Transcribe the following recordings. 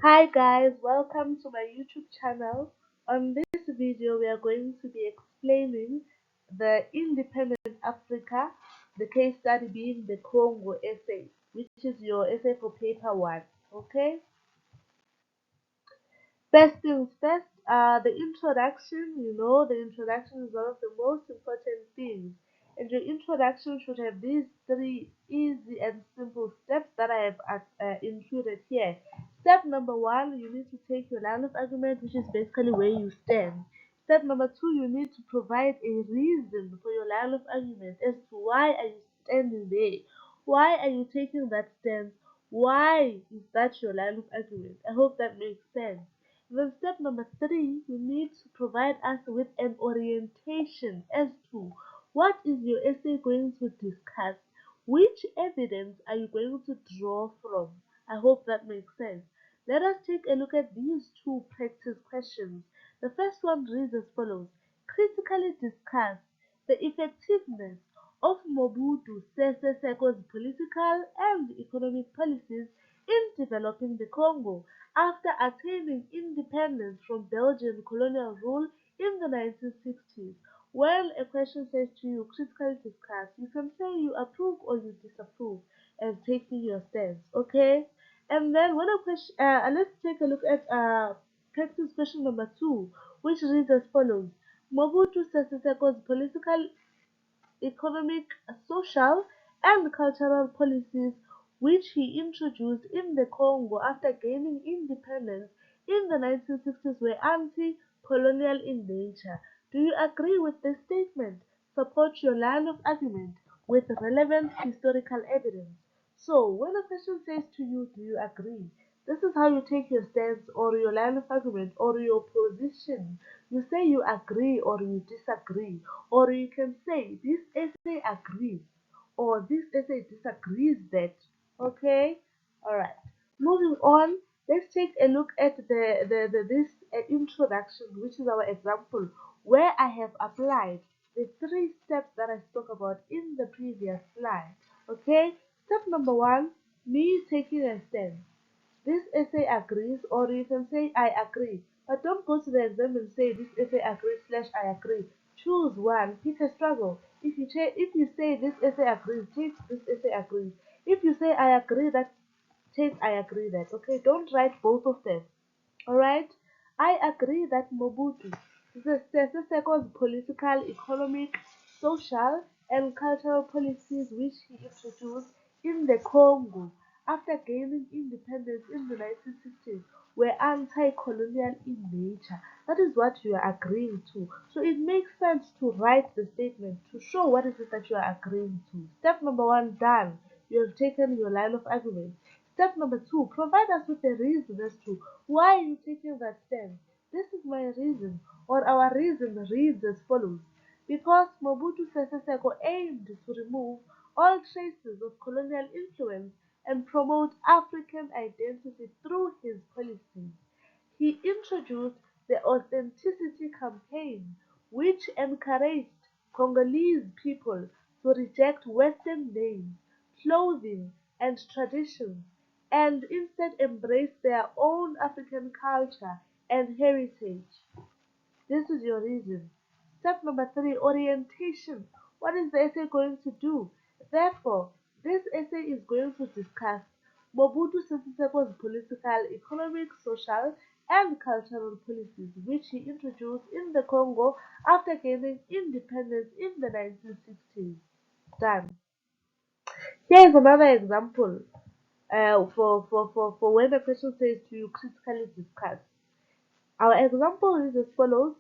Hi guys, welcome to my YouTube channel. On this video, we are going to be explaining the independent Africa, the case study being the Congo essay, which is your essay for paper one. Okay? First things first, the introduction. The introduction is one of the most important things. And your introduction should have these three easy and simple steps that I have included here. Step number one, you need to take your line of argument, which is basically where you stand. Step number two, you need to provide a reason for your line of argument as to why are you standing there? Why are you taking that stance? Why is that your line of argument? I hope that makes sense. Then step number three, you need to provide us with an orientation as to what is your essay going to discuss? Which evidence are you going to draw from? I hope that makes sense. Let us take a look at these two practice questions. The first one reads as follows. Critically discuss the effectiveness of Mobutu Sese Seko's political and economic policies in developing the Congo after attaining independence from Belgian colonial rule in the 1960s. When a question says to you, critically discuss, you can say you approve or you disapprove as taking your stance, okay? And then when a question, let's take a look at practice question number two, which reads as follows. Mobutu Sese Seko's political economic, social, and cultural policies which he introduced in the Congo after gaining independence in the 1960s were anti-colonial in nature. Do you agree with this statement? Support your line of argument with relevant historical evidence. So, when a question says to you, do you agree? This is how you take your stance or your line of argument or your position. You say you agree or you disagree, or you can say this essay agrees or this essay disagrees that. Okay? Alright. Moving on, let's take a look at this introduction, which is our example, where I have applied the three steps that I spoke about in the previous slide. Okay? Step number one, me taking a stance. This essay agrees, or you can say I agree. But don't go to the exam and say this essay agrees slash I agree. Choose one, pick a struggle. If you say this essay agrees, take this essay agrees. If you say I agree that, take I agree that. Okay, don't write both of them. Alright? I agree that Mobutu, Sese Seko's political, economic, social, and cultural policies which he introduced in the Congo after gaining independence in the 1960s were anti-colonial in nature. That is what you are agreeing to. So it makes sense to write the statement to show what it is that you are agreeing to. Step number one done. You have taken your line of argument. Step number two, provide us with a reason as to why are you taking that stance. This is my reason, or our reason reads as follows. Because Mobutu Sese Seko aimed to remove all traces of colonial influence and promote African identity through his policies. He introduced the Authenticity Campaign, which encouraged Congolese people to reject Western names, clothing, and traditions, and instead embrace their own African culture and heritage. This is your reason. Step number three, orientation. What is the essay going to do? Therefore, this essay is going to discuss Mobutu Sese Seko's political, economic, social, and cultural policies which he introduced in the Congo after gaining independence in the 1960s. Done. Here is another example for when a person says to you critically discuss. Our example is as follows.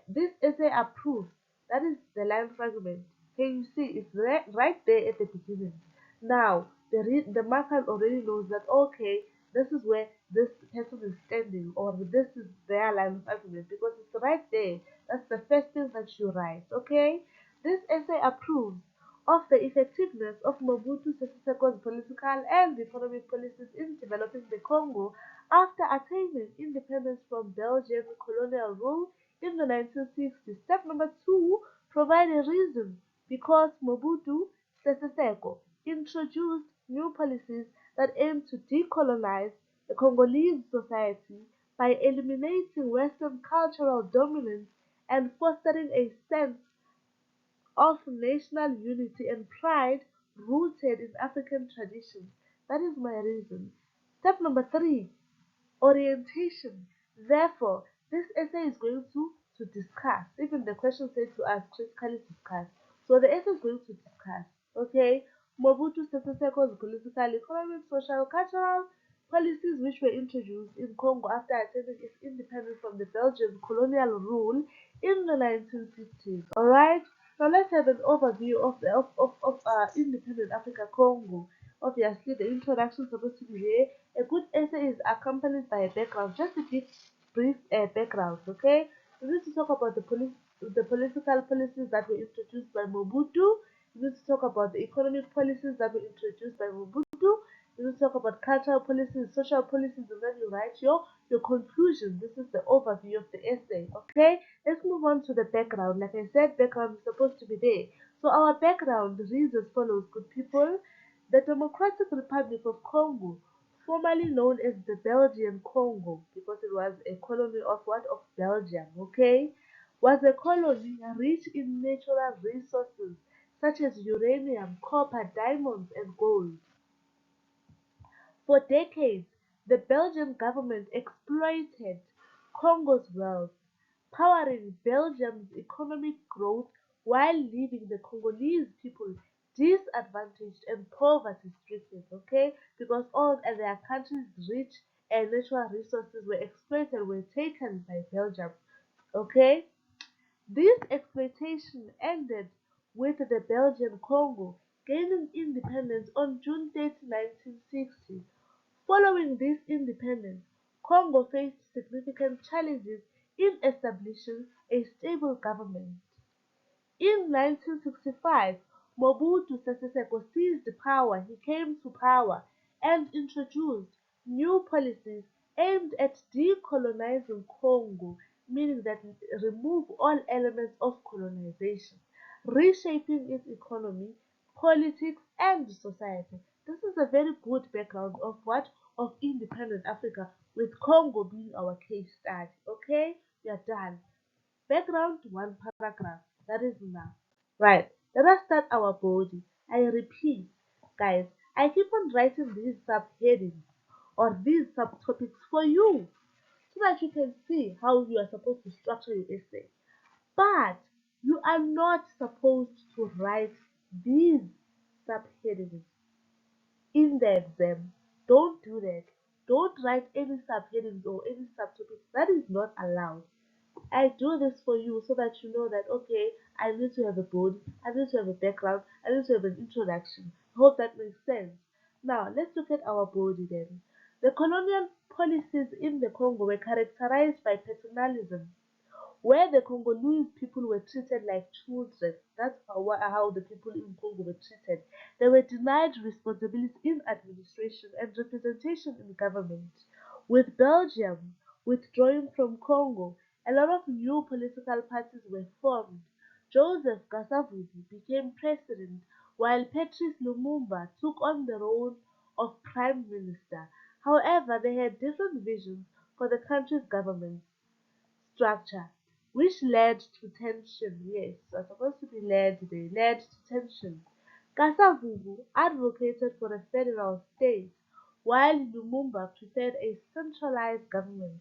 This essay approves. That is the line fragment. Can you see it's right there at the beginning? Now, the marker already knows that, okay, this is where this person is standing, or this is their line of argument, because it's right there. That's the first thing that you write, okay? This essay approves of the effectiveness of Mobutu Sese Seko's political and economic policies in developing the Congo after attaining independence from Belgian colonial rule in the 1960s. Step number two, provide a reason because Mobutu Sese Seko introduced new policies that aim to decolonize the Congolese society by eliminating Western cultural dominance and fostering a sense of national unity and pride rooted in African traditions. That is my reason. Step number three, orientation. Therefore, this essay is going to discuss. Even the question said to us, critically discuss. So the essay is going to discuss, okay, Mobutu Sese Seko's political, economic, social, cultural policies which were introduced in Congo after attaining its independence from the Belgian colonial rule in the 1960s. All right. Now let's have an overview of the independent Africa Congo. Obviously, the introduction is supposed to be there. A good essay is accompanied by a background, just a bit brief background. Okay, we need to talk about the political policies that were introduced by Mobutu. We need to talk about the economic policies that were introduced by Mobutu. We need to talk about cultural policies, social policies, and then you write your conclusion. This is the overview of the essay. Okay, let's move on to the background. Like I said, background is supposed to be there. So our background reads as follows: good people. The Democratic Republic of Congo, formerly known as the Belgian Congo, because it was a colony of what? Of Belgium, okay? Was a colony rich in natural resources such as uranium, copper, diamonds, and gold. For decades, the Belgian government exploited Congo's wealth, powering Belgium's economic growth while leaving the Congolese people disadvantaged and poverty-stricken, okay? Because all their country's rich and natural resources were exploited, were taken by Belgium, okay? This exploitation ended with the Belgian Congo gaining independence on June 30, 1960. Following this independence, Congo faced significant challenges in establishing a stable government. In 1965, Mobutu Sese Seko seized power. He came to power and introduced new policies aimed at decolonizing Congo, meaning that remove all elements of colonization, reshaping its economy, politics, and society. This is a very good background of what? Of independent Africa, with Congo being our case study. Okay, we are done. Background, one paragraph. That is enough. Right. Let us start our body. I repeat, guys, I keep on writing these subheadings or these subtopics for you so that you can see how you are supposed to structure your essay. But you are not supposed to write these subheadings in the exam. Don't do that. Don't write any subheadings or any subtopics. That is not allowed. I do this for you so that you know that okay, I need to have a body, I need to have a background, I need to have an introduction. I hope that makes sense. Now let's look at our body then. The colonial policies in the Congo were characterized by paternalism, where the Congolese people were treated like children. That's how the people in Congo were treated. They were denied responsibility in administration and representation in government. With Belgium withdrawing from Congo, a lot of new political parties were formed. Joseph Kasavubu became president, while Patrice Lumumba took on the role of prime minister. However, they had different visions for the country's government structure, which led to tension. Yes, was supposed to be led, they led to tension. Kasavubu advocated for a federal state, while Lumumba preferred a centralized government,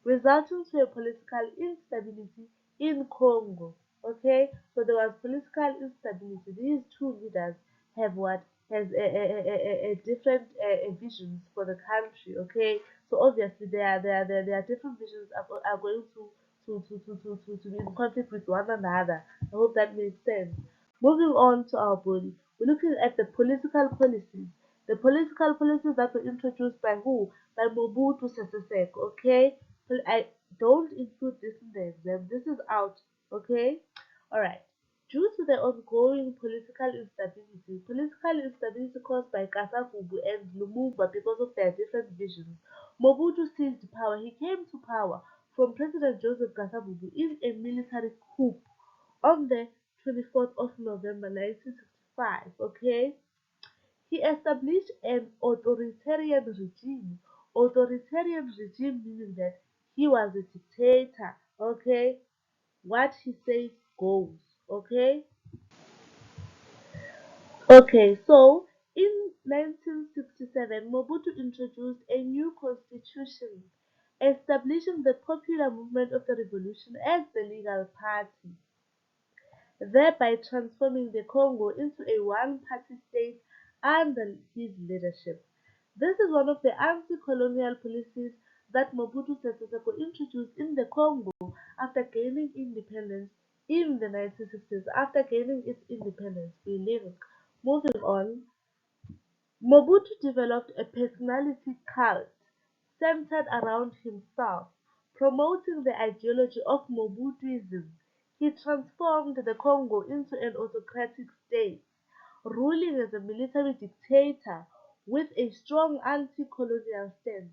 resulting to a political instability in Congo. Okay, so there was political instability. These two leaders have what has a different visions for the country. Okay, so obviously there are different visions are going to be in conflict with one another. I hope that makes sense. Moving on to our body, we're looking at the political policies. The political policies that were introduced by who? By Mobutu Sese Seko. Okay, I don't include this in the exam. This is out. Okay, all right. Due to the ongoing political instability caused by Kasavubu and Lumumba because of their different visions, Mobutu seized power. He came to power from President Joseph Kasavubu in a military coup on the 24th of November 1965. Okay, he established an authoritarian regime authoritarian regime, meaning that he was a dictator. Okay, what he says goes. Okay. Okay, so in 1967, Mobutu introduced a new constitution, establishing the Popular Movement of the Revolution as the legal party, thereby transforming the Congo into a one-party state under his leadership. This is one of the anti-colonial policies that Mobutu Sese Seko introduced in the Congo after gaining independence in the 1960s. After gaining its independence, moving on, Mobutu developed a personality cult centered around himself, promoting the ideology of Mobutuism. He transformed the Congo into an autocratic state, ruling as a military dictator with a strong anti-colonial stance.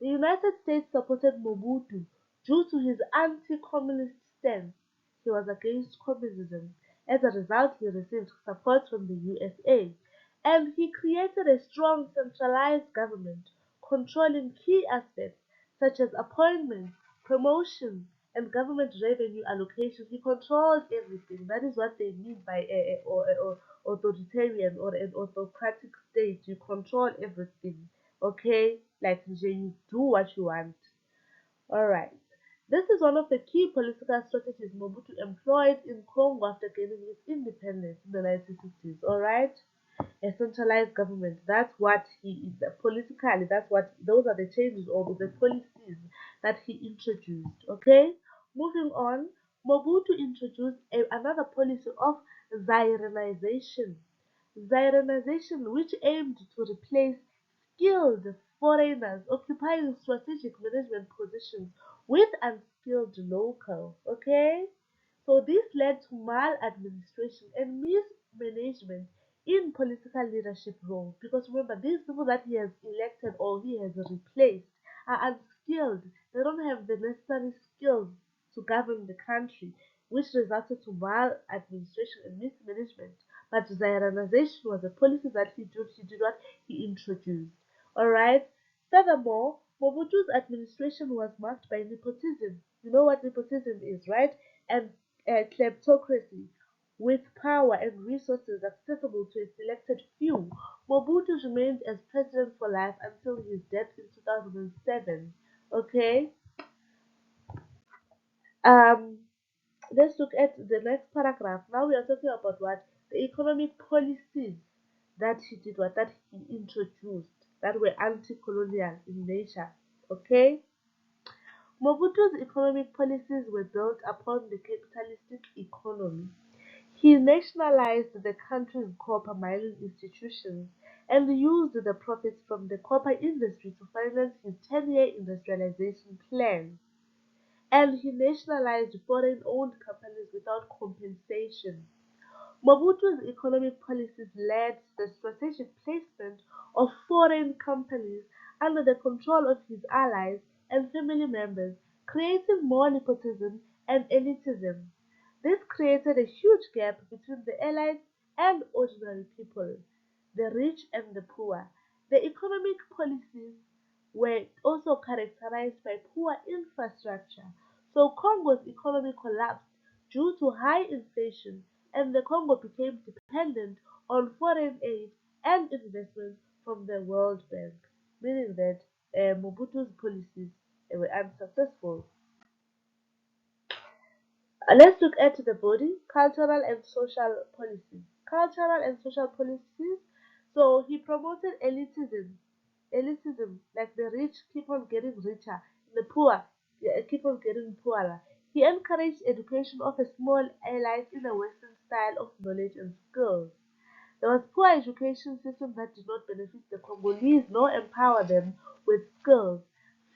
The United States supported Mobutu due to his anti-communist stance. He was against communism. As a result, he received support from the USA, and he created a strong centralized government controlling key aspects such as appointments, promotion, and government revenue allocation. He controlled everything. That is what they mean by or authoritarian or an autocratic state. You control everything. Okay, like you do what you want. All right. This is one of the key political strategies Mobutu employed in Congo after gaining its independence in the 1960s. All right, a centralized government. That's what he is politically. That's what those are the changes or the policies that he introduced. Okay, moving on. Mobutu introduced another policy of Zairenization. Zionization, which aimed to replace skilled foreigners occupying strategic management positions with unskilled locals. Okay? So this led to maladministration and mismanagement in political leadership roles. Because remember, these people that he has elected or he has replaced are unskilled. They don't have the necessary skills to govern the country, which resulted to maladministration and mismanagement. But Zionization was a policy that he did what he introduced. Alright. Furthermore, Mobutu's administration was marked by nepotism. You know what nepotism is, right? And kleptocracy, with power and resources accessible to a selected few. Mobutu remained as president for life until his death in 2007. Okay. Um, let's look at the next paragraph. Now we are talking about what the economic policies that he did, what that he introduced that were anti-colonial in nature. Okay, Mobutu's economic policies were built upon the capitalistic economy. He nationalized the country's copper mining institutions and used the profits from the copper industry to finance his 10-year industrialization plan. And he nationalized foreign-owned companies without compensation. Mobutu's economic policies led to the strategic placement of foreign companies under the control of his allies and family members, creating more nepotism and elitism. This created a huge gap between the allies and ordinary people, the rich and the poor. The economic policies were also characterized by poor infrastructure. So Congo's economy collapsed due to high inflation, and the Congo became dependent on foreign aid and investment from the World Bank, meaning that Mobutu's policies were unsuccessful. Let's look at the body, cultural and social policies. Cultural and social policies. So he promoted elitism, like the rich keep on getting richer, the poor keep on getting poorer. He encouraged education of a small elite in a Western style of knowledge and skills. There was poor education system that did not benefit the Congolese nor empower them with skills.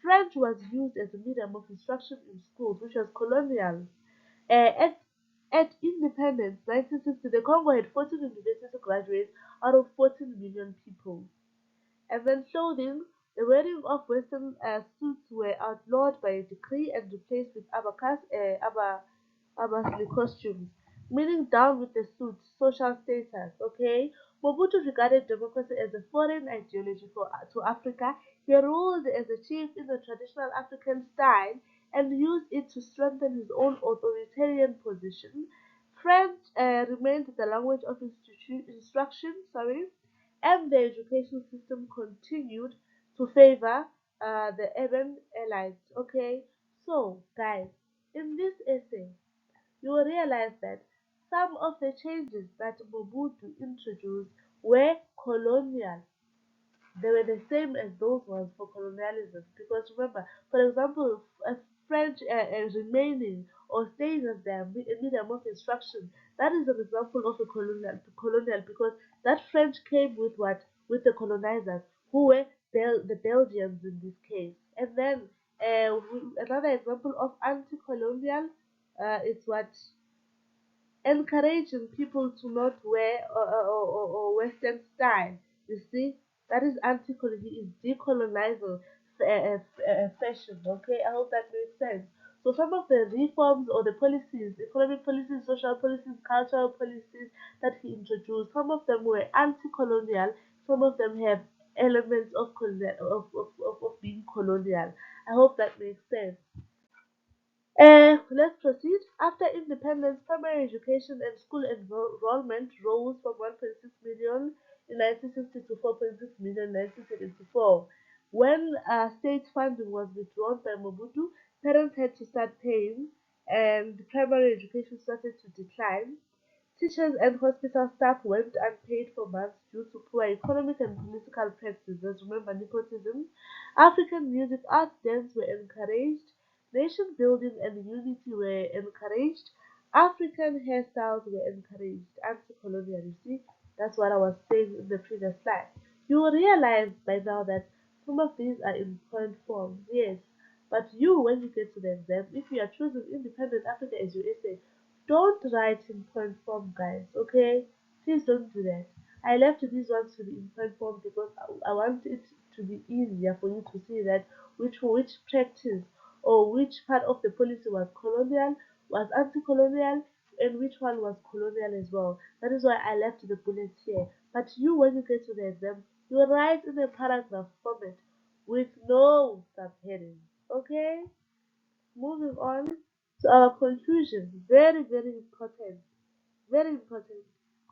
French was used as a medium of instruction in schools, which was colonial. Uh, at, at independence, 1960, the Congo had 14 university graduates out of 14 million people. And then clothing, the wearing of Western suits were outlawed by a decree and replaced with Abasli costumes, meaning down with the suit, social status, okay? Mobutu regarded democracy as a foreign ideology to Africa. He ruled as a chief in the traditional African style and used it to strengthen his own authoritarian position. French remained the language of instruction, and the education system continued to favor the urban elites. Okay, so guys, in this essay, you will realize that some of the changes that Mobutu introduced were colonial. They were the same as those ones for colonialism. Because remember, for example, French remaining or staying as their medium of instruction, that is an example of a colonial because that French came with what? With the colonizers, who were the Belgians in this case. And then another example of anti-colonial is what encouraging people to not wear or Western style. You see, that is anti-colonial. He is decolonizing fashion. Okay, I hope that makes sense. So some of the reforms or the policies, economic policies, social policies, cultural policies that he introduced, some of them were anti-colonial. Some of them have elements of of being colonial. I hope that makes sense. Let's proceed. After independence, primary education and school enrollment rose from 1.6 million in 1960 to 4.6 million in 1974. When state funding was withdrawn by Mobutu, parents had to start paying, and primary education started to decline. Teachers and hospital staff went unpaid for months due to poor economic and political practices. Remember nepotism. African music, arts, dance were encouraged. Nation building and unity were encouraged. African hairstyles were encouraged. Anti-colonial, you see, that's what I was saying in the previous slide. You will realize by now that some of these are in point form, yes. But you, when you get to the exam, if you are choosing independent Africa as your essay, don't write in point form, guys, okay? Please don't do that. I left these ones to be in point form because I want it to be easier for you to see that which practice or which part of the policy was colonial, was anti-colonial, and which one was colonial as well. That is why I left the bullets here. But you, when you get to the exam, you write in a paragraph format with no subheadings, okay? Moving on to our conclusion. Very, very important. Very important.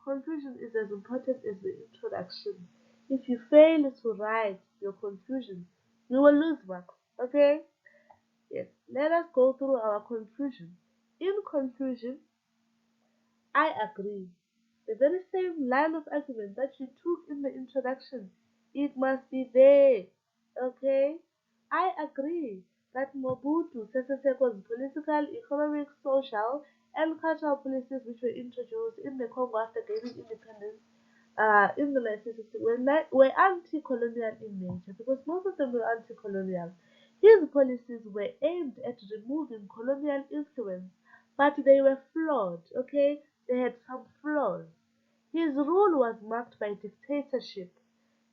Conclusion is as important as the introduction. If you fail to write your conclusion, you will lose marks. Okay? Yes. Let us go through our conclusion. In conclusion, I agree. The very same line of argument that you took in the introduction, it must be there. Okay? I agree that Mobutu Sese Seko's political, economic, social, and cultural policies which were introduced in the Congo after gaining independence in the 1960s were anti-colonial in nature because most of them were anti-colonial. His policies were aimed at removing colonial influence, but they were flawed, okay? They had some flaws. His rule was marked by dictatorship,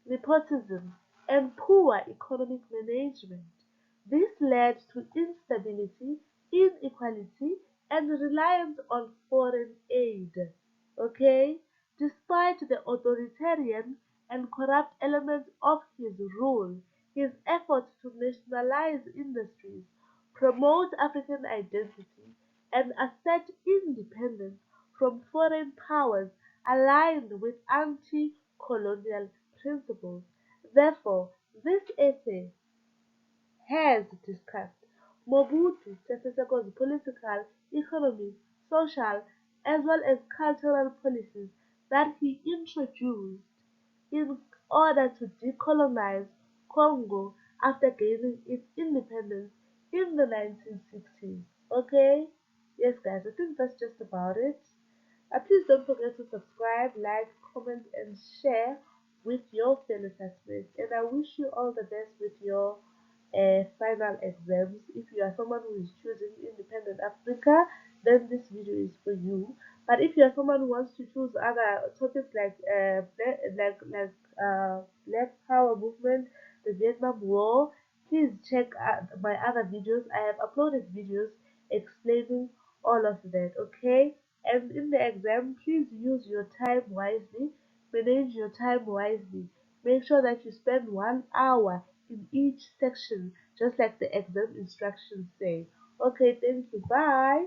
nepotism, and poor economic management. This led to instability, inequality, and reliance on foreign aid. Okay? Despite the authoritarian and corrupt elements of his rule, his efforts to nationalize industries, promote African identity, and assert independence from foreign powers aligned with anti-colonial principles. Therefore, this essay has discussed Mobutu Sese Seko's political, economic, social, as well as cultural policies that he introduced in order to decolonize Congo after gaining its independence in the 1960s. Okay? Yes, guys, I think that's just about it. Please don't forget to subscribe, like, comment, and share with your fellow classmates. And I wish you all the best with your final exams. If you are someone who is choosing Independent Africa, then this video is for you. But if you are someone who wants to choose other topics like Black Power movement, the Vietnam War, please check out my other videos. I have uploaded videos explaining all of that. Okay, and in the exam, please use your time wisely Manage your time wisely. Make sure that you spend 1 hour in each section, just like the exam instructions say. Okay, thank you. Bye.